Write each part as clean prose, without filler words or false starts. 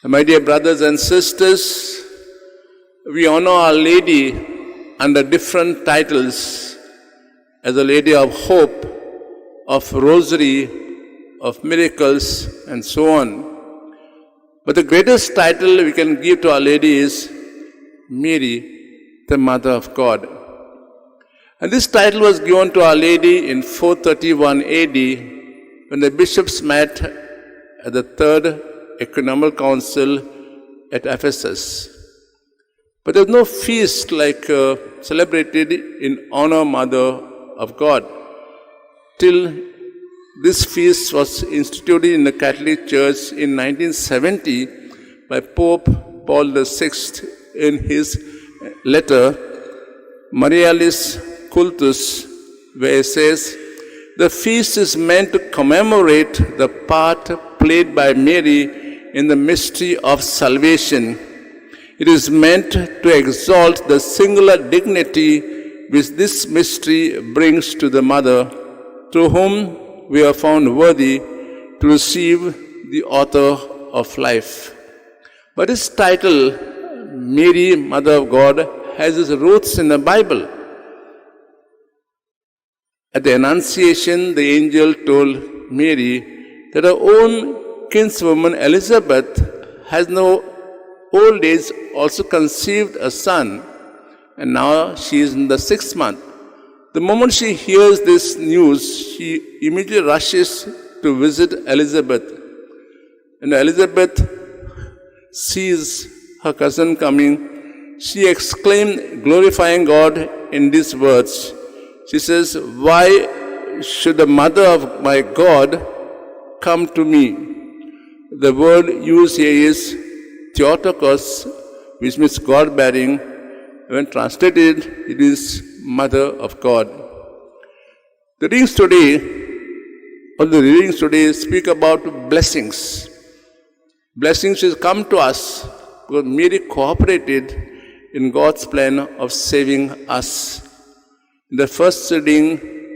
My dear brothers and sisters, we honor Our Lady under different titles as a Lady of Hope, of Rosary, of Miracles, and so on. But the greatest title we can give to Our Lady is Mary, the Mother of God. And this title was given to Our Lady in 431 AD when the bishops met at the Third Ecumenical Council at Ephesus. But there was no feast like celebrated in honor of Mother of God till this feast was instituted in the Catholic Church in 1970 by Pope Paul VI in his letter Marialis Cultus, where he says, "The feast is meant to commemorate the part played by Mary in the mystery of salvation. It is meant to exalt the singular dignity which this mystery brings to the Mother, through whom we are found worthy to receive the author of life." But his title, Mary, Mother of God, has its roots in the Bible. At the Annunciation, the angel told Mary that her own kinswoman Elizabeth has no old age also conceived a son, and now she is in the 6th month. The moment she hears this news, she immediately rushes to visit Elizabeth. And Elizabeth sees her cousin coming. She exclaimed, glorifying God in these words. She says, "Why should the mother of my God come to me?" The word used here is Theotokos, which means God-bearing. When translated, it is Mother of God. The readings today speak about blessings. Blessings which come to us because Mary cooperated in God's plan of saving us. The first reading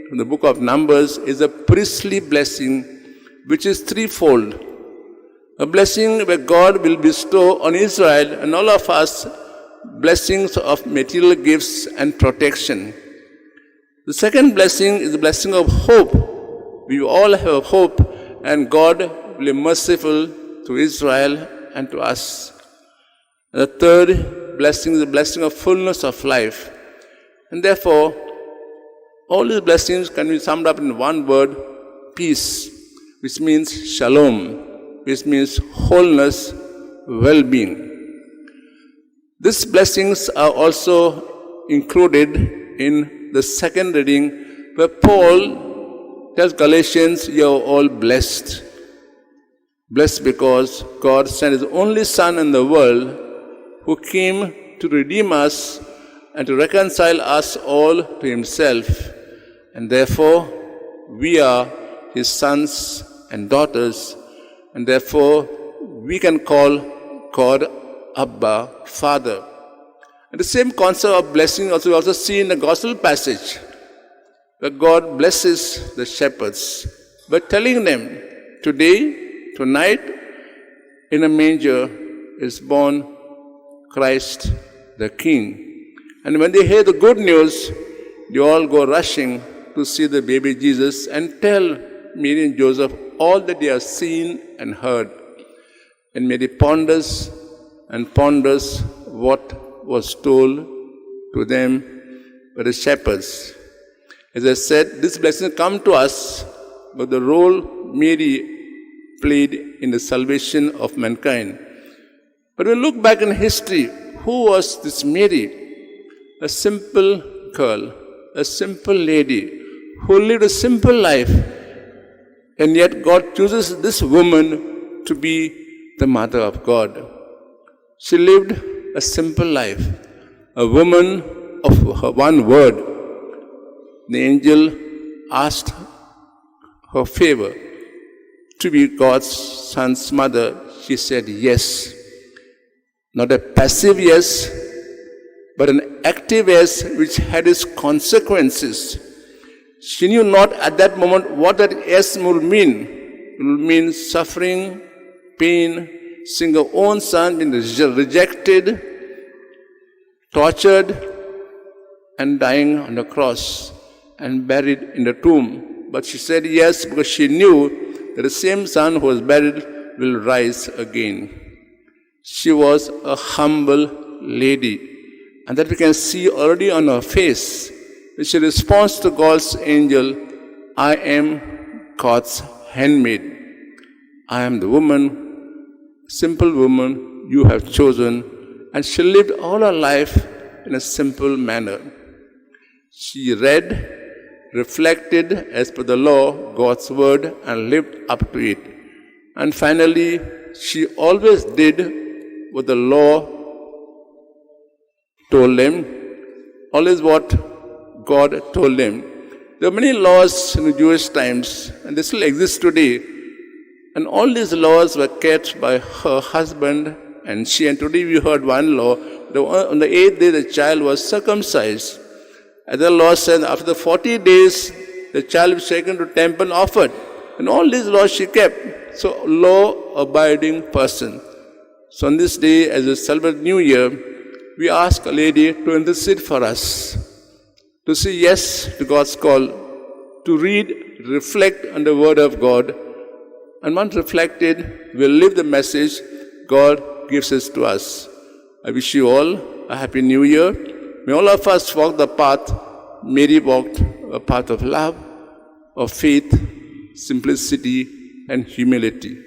from the book of Numbers is a priestly blessing which is threefold. A blessing where God will bestow on Israel and all of us blessings of material gifts and protection. The second blessing is the blessing of hope. We all have hope, and God will be merciful to Israel and to us. And the third blessing is the blessing of fullness of life. And therefore, all these blessings can be summed up in one word, peace, which means shalom, which means wholeness, well-being. These blessings are also included in the second reading where Paul tells Galatians, "You are all blessed." Blessed because God sent His only Son in the world who came to redeem us and to reconcile us all to Himself. And therefore, we are His sons and daughters, and therefore we can call God Abba, Father. And the same concept of blessing we also see in the gospel passage, where God blesses the shepherds by telling them, today, tonight, in a manger is born Christ the King. And when they hear the good news, they all go rushing to see the baby Jesus and tell Mary and Joseph all that they have seen and heard. And Mary ponders and ponders what was told to them by the shepherds. As I said, this blessing come to us by the role Mary played in the salvation of mankind. But when we look back in history, who was this Mary? A simple girl, a simple lady who lived a simple life, and yet God chooses this woman to be the Mother of God. She lived a simple life, a woman of her one word. The angel asked her favor to be God's son's mother. She said yes. Not a passive yes, but an active yes which had its consequences. She knew not at that moment what that yes would mean. It would mean suffering, pain, seeing her own son being rejected, tortured, and dying on the cross and buried in the tomb. But she said yes because she knew that the same son who was buried will rise again. She was a humble lady, and that we can see already on her face, when she responds to God's angel, I am God's handmaid. I am the woman, simple woman you have chosen. And she lived all her life in a simple manner. She read, reflected as per the law, God's word, and lived up to it. And finally, she always did what the law told them, always what God told them. There are many laws in the Jewish times, and they still exist today. And all these laws were kept by her husband and she. And today we heard one law, on the 8th day the child was circumcised. And the law said after the 40 days, the child was taken to temple and offered. And all these laws she kept. So, law-abiding person. So on this day, as we celebrate New Year, we ask a lady to intercede for us, to say yes to God's call, to read, reflect on the Word of God, and once reflected, we'll live the message God gives us to us. I wish you all a Happy New Year. May all of us walk the path Mary walked, a path of love, of faith, simplicity, and humility.